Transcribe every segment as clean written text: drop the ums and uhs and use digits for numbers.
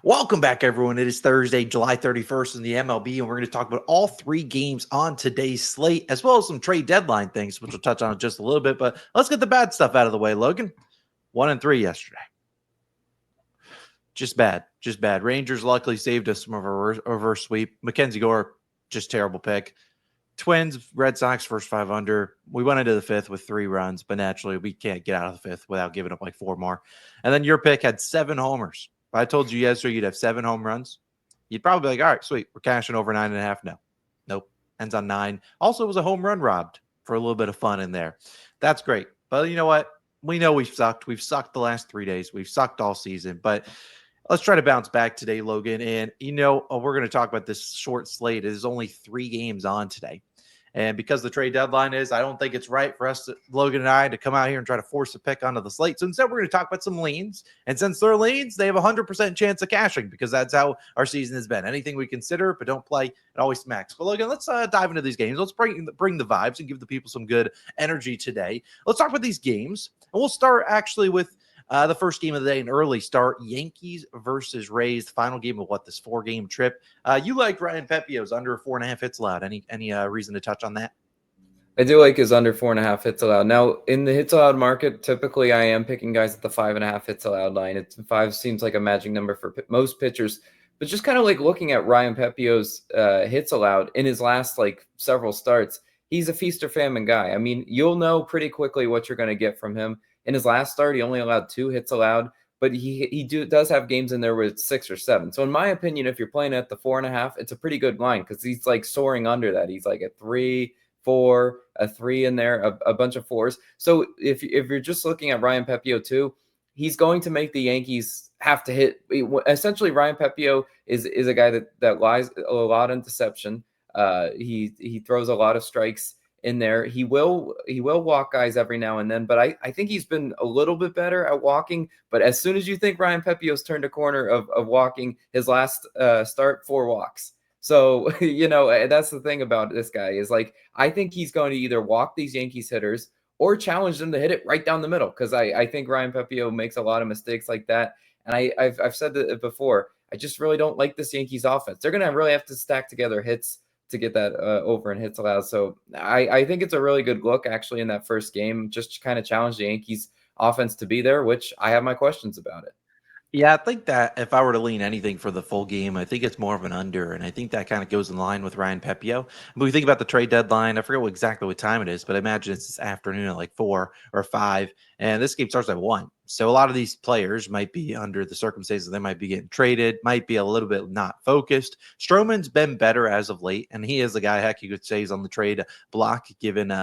Welcome back, everyone. It is Thursday, July 31st in the MLB, and we're going to talk about all three games on today's slate, as well as some trade deadline things, which we'll touch on in just a little bit. But let's get the bad stuff out of the way, Logan. 1-3 yesterday. Just bad. Just bad. Rangers luckily saved us from a reverse sweep. Mackenzie Gore, just terrible pick. Twins, Red Sox, first five under. We went into the fifth with 3 runs, but naturally we can't get out of the fifth without giving up like 4 more. And then your pick had 7 homers. If I told you yesterday you'd have 7 home runs, you'd probably be like, all right, sweet. We're cashing over 9.5. No. Nope. Ends on 9. Also, it was a home run robbed for a little bit of fun in there. That's great. But you know what? We know we've sucked. We've sucked the last 3 days. We've sucked all season. But let's try to bounce back today, Logan. And, we're going to talk about this short slate. There's only 3 games on today. And because the trade deadline is, I don't think it's right for us, Logan and I, to come out here and try to force a pick onto the slate. So instead, we're going to talk about some leans. And since they're leans, they have a 100% chance of cashing because that's how our season has been. Anything we consider but don't play, it always smacks. But Logan, let's dive into these games. Let's bring the vibes and give the people some good energy today. Let's talk about these games. And we'll start actually with the first game of the day, an early start, Yankees versus Rays, the final game of this 4-game trip. You like Ryan Pepio's under 4.5 hits allowed. Any reason to touch on that? I do like his under 4.5 hits allowed. Now, in the hits allowed market, typically I am picking guys at the 5.5 hits allowed line. 5 seems like a magic number for most pitchers. But just kind of like looking at Ryan Pepio's hits allowed in his last several starts, he's a feast or famine guy. I mean, you'll know pretty quickly what you're going to get from him. In his last start, he only allowed 2 hits allowed, but he does have games in there with 6 or 7. So in my opinion, if you're playing at the 4.5, it's a pretty good line because he's like soaring under that. He's like at 3, 4, a 3 in there, a bunch of 4s. So if you're just looking at Ryan Pepio too, he's going to make the Yankees have to hit. Essentially, Ryan Pepio is a guy that lies a lot in deception. He throws a lot of strikes in there. He will walk guys every now and then, but I think he's been a little bit better at walking. But as soon as you think Ryan Pepio's turned a corner of walking, his last start, 4 walks. So, that's the thing about this guy is I think he's going to either walk these Yankees hitters or challenge them to hit it right down the middle. Cause I think Ryan Pepio makes a lot of mistakes like that. And I've said it before, I just really don't like this Yankees offense. They're going to really have to stack together hits to get that over and hits allowed. So I think it's a really good look actually in that first game, just to kind of challenge the Yankees offense to be there, which I have my questions about it. Yeah, I think that if I were to lean anything for the full game, I think it's more of an under, and I think that kind of goes in line with Ryan Pepio. But we think about the trade deadline. I forget exactly what time it is, but I imagine it's this afternoon at like 4 or 5, and this game starts at 1. So a lot of these players might be under the circumstances they might be getting traded, might be a little bit not focused. Stroman's been better as of late, and he is a guy, heck, you could say he's on the trade block, given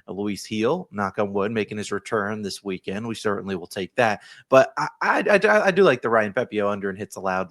Luis Heel, knock on wood, making his return this weekend. We certainly will take that. But I do like the Ryan Pepio under and hits allowed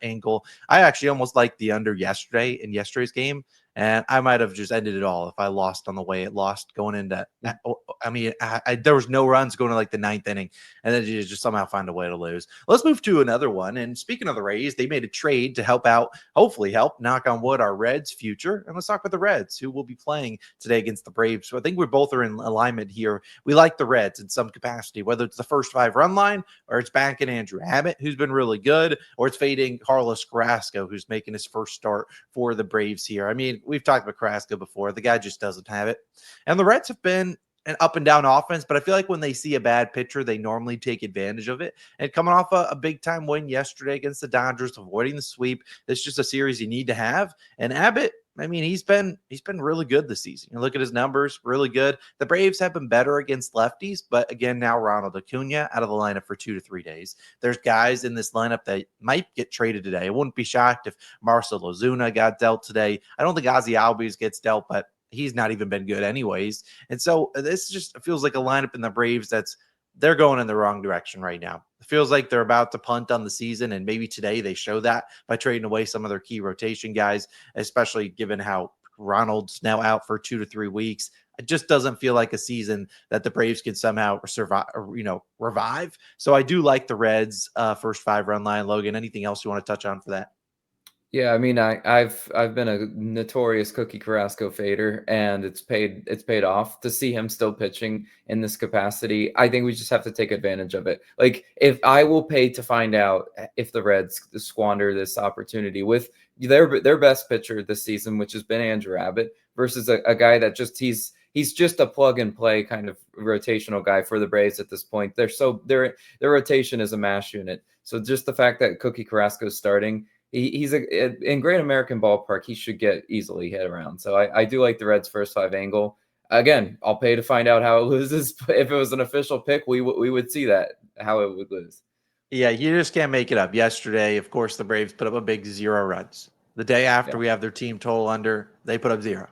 angle. I actually almost liked the under yesterday in yesterday's game. And I might have just ended it all if I lost on the way it lost going into that. I mean, there was no runs going to like the 9th inning, and then you just somehow find a way to lose. Let's move to another one. And speaking of the Rays, they made a trade to help out, hopefully help, knock on wood, our Reds' future. And let's talk about the Reds, who will be playing today against the Braves. So I think we both are in alignment here. We like the Reds in some capacity, whether it's the first 5-run line or it's banking Andrew Abbott, who's been really good, or it's fading Carlos Carrasco, who's making his first start for the Braves here. I mean, we've talked about Carrasco before. The guy just doesn't have it. And the Reds have been an up and down offense, but I feel like when they see a bad pitcher, they normally take advantage of it. And coming off a big time win yesterday against the Dodgers, avoiding the sweep, it's just a series you need to have. And Abbott, I mean, he's been really good this season. You look at his numbers, really good. The Braves have been better against lefties, but again, now Ronald Acuna out of the lineup for 2 to 3 days. There's guys in this lineup that might get traded today. I wouldn't be shocked if Marcell Ozuna got dealt today. I don't think Ozzy Albies gets dealt, but he's not even been good anyways. And so this just feels like a lineup in the Braves they're going in the wrong direction right now. It feels like they're about to punt on the season, and maybe today they show that by trading away some of their key rotation guys, especially given how Ronald's now out for 2 to 3 weeks. It just doesn't feel like a season that the Braves can somehow survive, revive. So I do like the Reds' first 5-run line. Logan, anything else you want to touch on for that? Yeah, I mean, I've been a notorious Cookie Carrasco fader, and it's paid off to see him still pitching in this capacity. I think we just have to take advantage of it. Like, if I will pay to find out if the Reds squander this opportunity with their best pitcher this season, which has been Andrew Abbott, versus a guy that he's just a plug and play kind of rotational guy for the Braves at this point. Their rotation is a mash unit. So just the fact that Cookie Carrasco is starting, he's in Great American Ballpark. He should get easily hit around. So I do like the Reds' first five angle. Again, I'll pay to find out how it loses. If it was an official pick, we would see that how it would lose. Yeah, you just can't make it up. Yesterday, of course, the Braves put up a big 0 runs. The day after, Yeah. we have their team total under. They put up 0.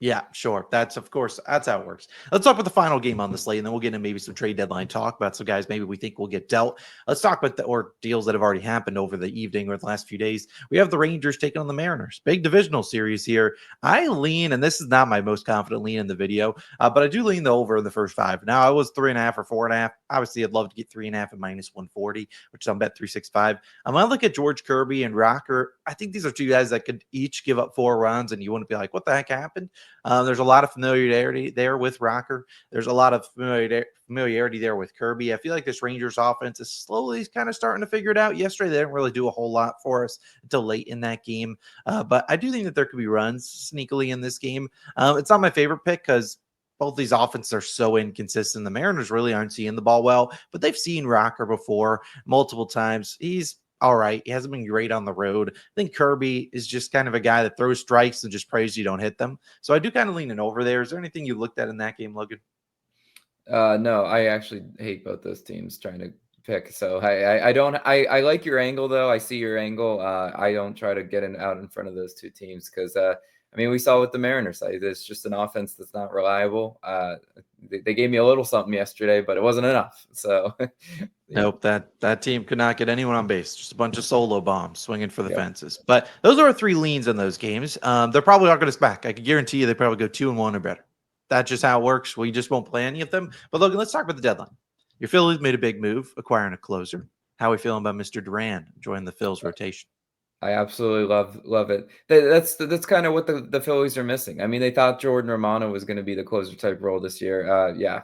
Yeah, sure. That's of course that's how it works. Let's talk about the final game on the slate, and then we'll get into maybe some trade deadline talk about some guys maybe we think will get dealt. Let's talk about or deals that have already happened over the evening or the last few days. We have the Rangers taking on the Mariners. Big divisional series here. I lean, and this is not my most confident lean in the video, but I do lean the over in the first 5. Now I was 3.5 or 4.5. Obviously, I'd love to get 3.5 at minus 140, which is on bet 365. I'm gonna look at George Kirby and Rocker. I think these are two guys that could each give up 4 runs, and you wouldn't be like, what the heck happened? There's a lot of familiarity there with Rocker. There's a lot of familiarity there with Kirby. I feel like this Rangers offense is slowly kind of starting to figure it out. Yesterday, they didn't really do a whole lot for us until late in that game. But I do think that there could be runs sneakily in this game. It's not my favorite pick because both these offenses are so inconsistent. The Mariners really aren't seeing the ball well, but they've seen Rocker before multiple times. He's all right. He hasn't been great on the road. I think Kirby is just kind of a guy that throws strikes and just prays you don't hit them. So I do kind of lean in over there. Is there anything you looked at in that game, Logan? No, I actually hate both those teams trying to pick. So I don't I like your angle though. I see your angle. I don't try to get out in front of those two teams because I mean we saw with the Mariners. It's just an offense that's not reliable. They gave me a little something yesterday, but it wasn't enough. So Nope, that team could not get anyone on base. Just a bunch of solo bombs swinging for the yeah. fences. But those are our 3 leans in those games. They're probably not going to back. I can guarantee you they probably go 2-1 or better. That's just how it works. We just won't play any of them. But Logan, let's talk about the deadline. Your Phillies made a big move, acquiring a closer. How are we feeling about Mr. Duran joining the Phils rotation? I absolutely love it. That's kind of what the Phillies are missing. I mean, they thought Jordan Romano was going to be the closer type role this year. Yeah,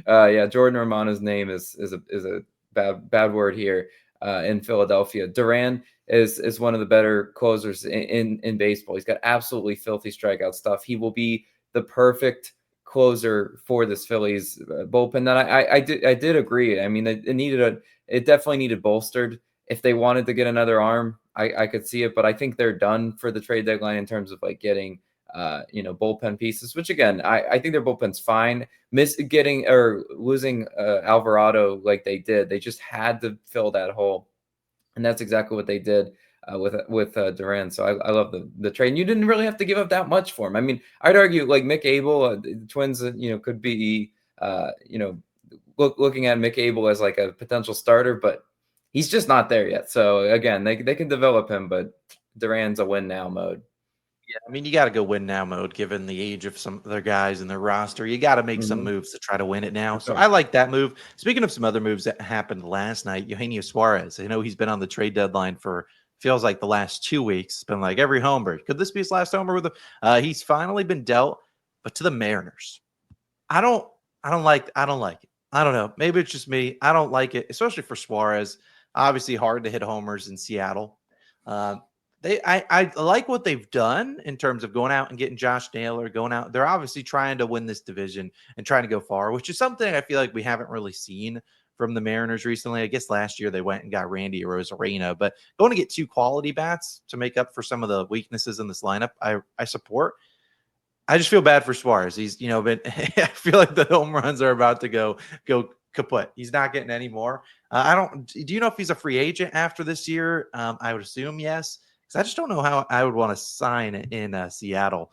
yeah. Jordan Romano's name is a bad word here in Philadelphia. Duran is one of the better closers in baseball. He's got absolutely filthy strikeout stuff. He will be the perfect closer for this Phillies bullpen. That I did agree. I mean, it definitely needed bolstered. If they wanted to get another arm, I could see it, but I think they're done for the trade deadline in terms of like getting bullpen pieces, which again, I think their bullpen's fine. Getting or losing Alvarado like they did, they just had to fill that hole, and that's exactly what they did with Duran. So I love the trade. And you didn't really have to give up that much for him. I mean, I'd argue like Mick Abel, the Twins, could be looking at Mick Abel as like a potential starter, but he's just not there yet. So again, they can develop him, but Duran's a win now mode. Yeah, I mean, you got to go win now mode given the age of some of their guys in their roster. You got to make some Mm-hmm. moves to try to win it now. For So sure. I like that move. Speaking of some other moves that happened last night, Eugenio Suarez. I know he's been on the trade deadline for feels like the last 2 weeks. It's been like every homer. Could this be his last homer with he's finally been dealt, but to the Mariners. I don't I don't like it. I don't know. Maybe it's just me. I don't like it, especially for Suarez. Obviously hard to hit homers in Seattle. Um, I like what they've done in terms of going out and getting Josh Naylor, going out. They're obviously trying to win this division and trying to go far, which is something I feel like we haven't really seen from the Mariners recently. I guess last year they went and got Randy Rosarena, but going to get 2 quality bats to make up for some of the weaknesses in this lineup, I support. I just feel bad for Suarez. He's, been I feel like the home runs are about to go kaput. He's not getting any more. I don't. Do you know if he's a free agent after this year? I would assume yes, because I just don't know how I would want to sign in Seattle.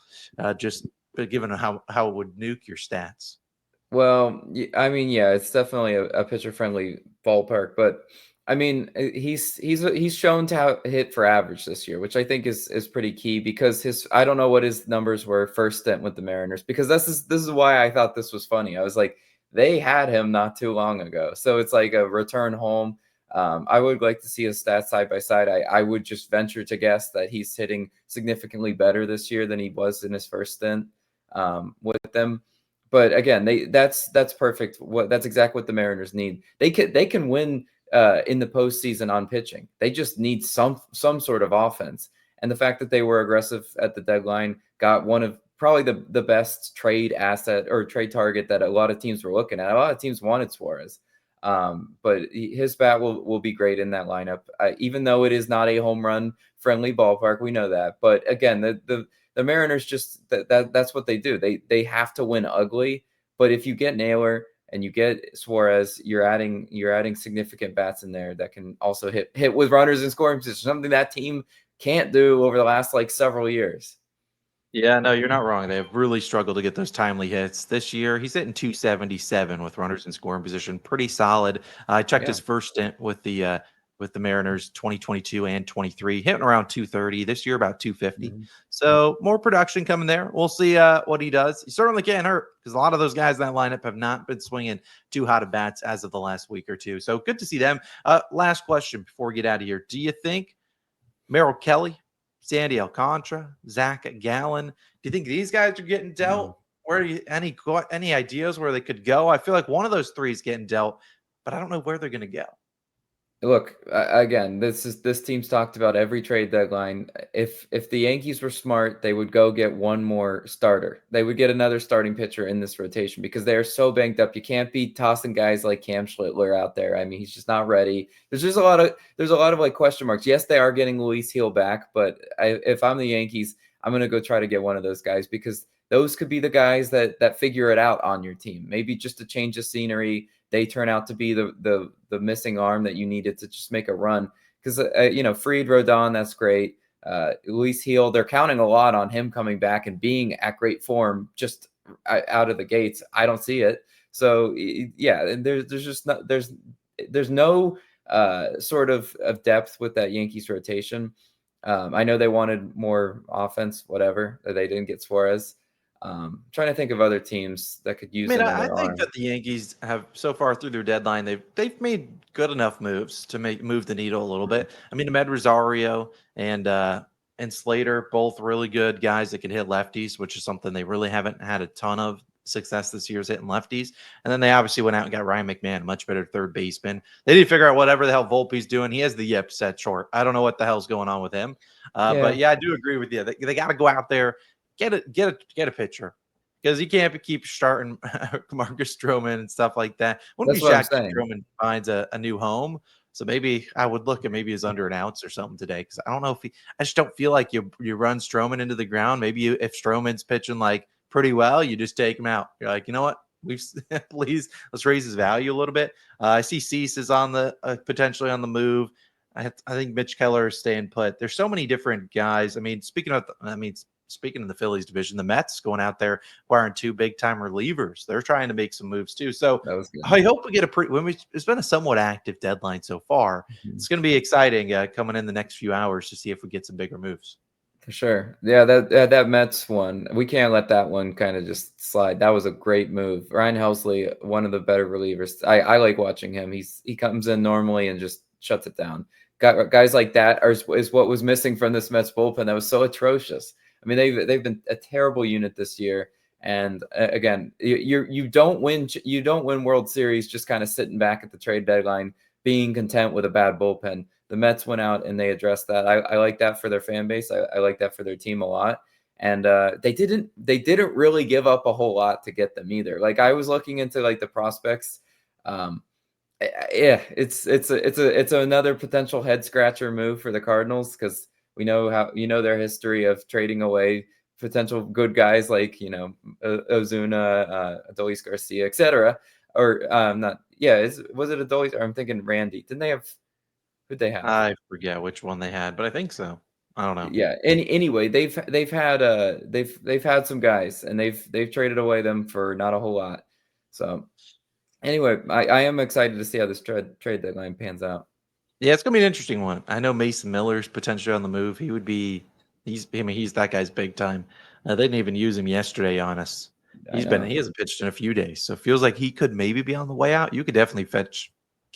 Just given how it would nuke your stats. Well, I mean, yeah, it's definitely a pitcher friendly ballpark, but I mean, he's shown to hit for average this year, which I think is pretty key because I don't know what his numbers were first stint with the Mariners because this is why I thought this was funny. I was like, they had him not too long ago, so it's like a return home. I would like to see his stats side by side. I would just venture to guess that he's hitting significantly better this year than he was in his first stint with them. But again, that's perfect. That's exactly what the Mariners need. They can win in the postseason on pitching. They just need some sort of offense. And the fact that they were aggressive at the deadline, got one of probably the best trade asset or trade target that a lot of teams were looking at. A lot of teams wanted Suarez. But his bat will be great in that lineup, even though it is not a home run friendly ballpark. We know that. But again, the Mariners just that's what they do. They have to win ugly. But if you get Naylor and you get Suarez, you're adding significant bats in there that can also hit with runners in scoring position, something that team can't do over the last like several years. Yeah, no, you're not wrong. They have really struggled to get those timely hits. This year, he's hitting 277 with runners in scoring position. Pretty solid. I checked Yeah. his first stint with the Mariners 2022 and 23, hitting around 230. This year about 250. Mm-hmm. So more production coming there. We'll see what he does. He certainly can't hurt because a lot of those guys in that lineup have not been swinging too hot of bats as of the last week or two. So good to see them. Last question before we get out of here. Do you think Merrill Kelly, Sandy Alcantara, Zach Gallen, do you think these guys are getting dealt? Where any ideas where they could go? I feel like one of those three is getting dealt, but I don't know where they're going to go. Look, again, this team's talked about every trade deadline. If the Yankees were smart, they would go get one more starter. They would get another starting pitcher in this rotation because they are so banged up. You can't be tossing guys like Cam Schlittler out there. I mean, he's just not ready. There's a lot of like question marks. Yes, they are getting Luis Heel back, but if I'm the Yankees, I'm gonna go try to get one of those guys because those could be the guys that figure it out on your team. Maybe just a change of scenery, they turn out to be the missing arm that you needed to just make a run. Because Fried, Rodon, that's great. Luis Heel, they're counting a lot on him coming back and being at great form just out of the gates. I don't see it. So yeah, and there's just not there's no sort of depth with that Yankees rotation. I know they wanted more offense, whatever. They didn't get Suarez. Trying to think of other teams that could use I another think arm. that the Yankees have so far through their deadline, they've made good enough moves to move the needle a little bit. I mean, Ahmed Rosario and Slater, both really good guys that can hit lefties, which is something they really haven't had a ton of success this year is hitting lefties. And then they obviously went out and got Ryan McMahon, a much better third baseman. They need to figure out whatever the hell Volpe's doing. He has the yips at short. I don't know what the hell's going on with him. But yeah, I do agree with you. They got to go out there, get a pitcher. Because you can't keep starting Marcus Stroman and stuff like that. Wouldn't That's be what I'm shocked if saying. Stroman finds a new home. So maybe I would look at maybe he's under an ounce or something today. Because I don't know if I just don't feel like you run Stroman into the ground. Maybe if Stroman's pitching like pretty well, you just take him out. You're like, you know what? Please let's raise his value a little bit. I see Cease is on the potentially on the move. I think Mitch Keller is staying put. There's so many different guys. I mean, speaking of the Phillies division, the Mets going out there acquiring two big time relievers. They're trying to make some moves too. So That was good. I hope we get it's been a somewhat active deadline so far. It's going to be exciting coming in the next few hours to see if we get some bigger moves. For sure. Yeah, that Mets one, we can't let that one kind of just slide. That was a great move. Ryan Helsley, one of the better relievers. I like watching him. He comes in normally and just shuts it down. Guys like that is what was missing from this Mets bullpen that was so atrocious. I mean, they've been a terrible unit this year. And again, you don't win World Series just kind of sitting back at the trade deadline, being content with a bad bullpen. The Mets went out and they addressed that. I like that for their fan base. I like that for their team a lot. And they didn't really give up a whole lot to get them either. Like I was looking into like the prospects. Yeah, it's another potential head scratcher move for the Cardinals because we know their history of trading away potential good guys like Ozuna, Adolis Garcia, etc. Or not? Yeah, was it Adolis? Or I'm thinking Randy. Didn't they have? Who'd they have? I forget which one they had, but I think so. I don't know. Yeah. Anyway, they've had some guys and they've traded away them for not a whole lot. So anyway, I am excited to see how this trade deadline pans out. Yeah, it's gonna be an interesting one. I know Mason Miller's potentially on the move. He's that guy's big time. They didn't even use him yesterday on us. He hasn't pitched in a few days, so it feels like he could maybe be on the way out. You could definitely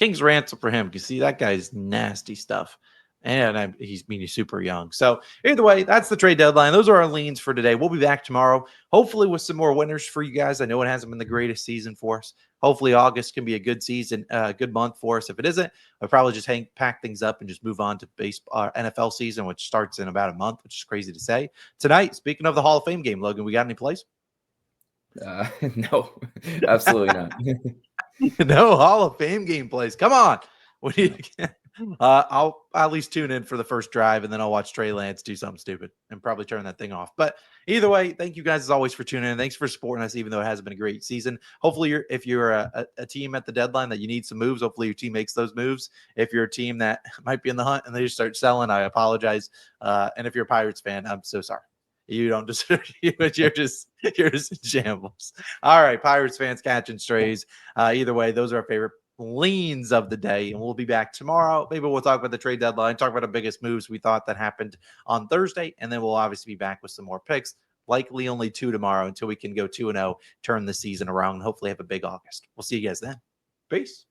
King's ransom for him. You see, that guy's nasty stuff. And he's super young. So either way, that's the trade deadline. Those are our leans for today. We'll be back tomorrow, hopefully with some more winners for you guys. I know it hasn't been the greatest season for us. Hopefully August can be a good season, good month for us. If it isn't, I'll probably just pack things up and just move on to NFL season, which starts in about a month, which is crazy to say. Tonight, speaking of the Hall of Fame game, Logan, we got any plays? No, absolutely not. No Hall of Fame game plays. Come on. What do you I'll at least tune in for the first drive, and then I'll watch Trey Lance do something stupid and probably turn that thing off. But either way, thank you guys as always for tuning in. Thanks for supporting us, even though it hasn't been a great season. Hopefully, if you're a team at the deadline that you need some moves, hopefully your team makes those moves. If you're a team that might be in the hunt and they just start selling, I apologize. And if you're a Pirates fan, I'm so sorry. You don't deserve it, but you're just in shambles. All right, Pirates fans catching strays. Either way, those are our favorite leans of the day, and we'll be back tomorrow. Maybe we'll talk about the trade deadline, talk about the biggest moves we thought that happened on Thursday, and then we'll obviously be back with some more picks. Likely only 2 tomorrow until we can go 2-0, turn the season around, and hopefully have a big August. We'll see you guys then. Peace.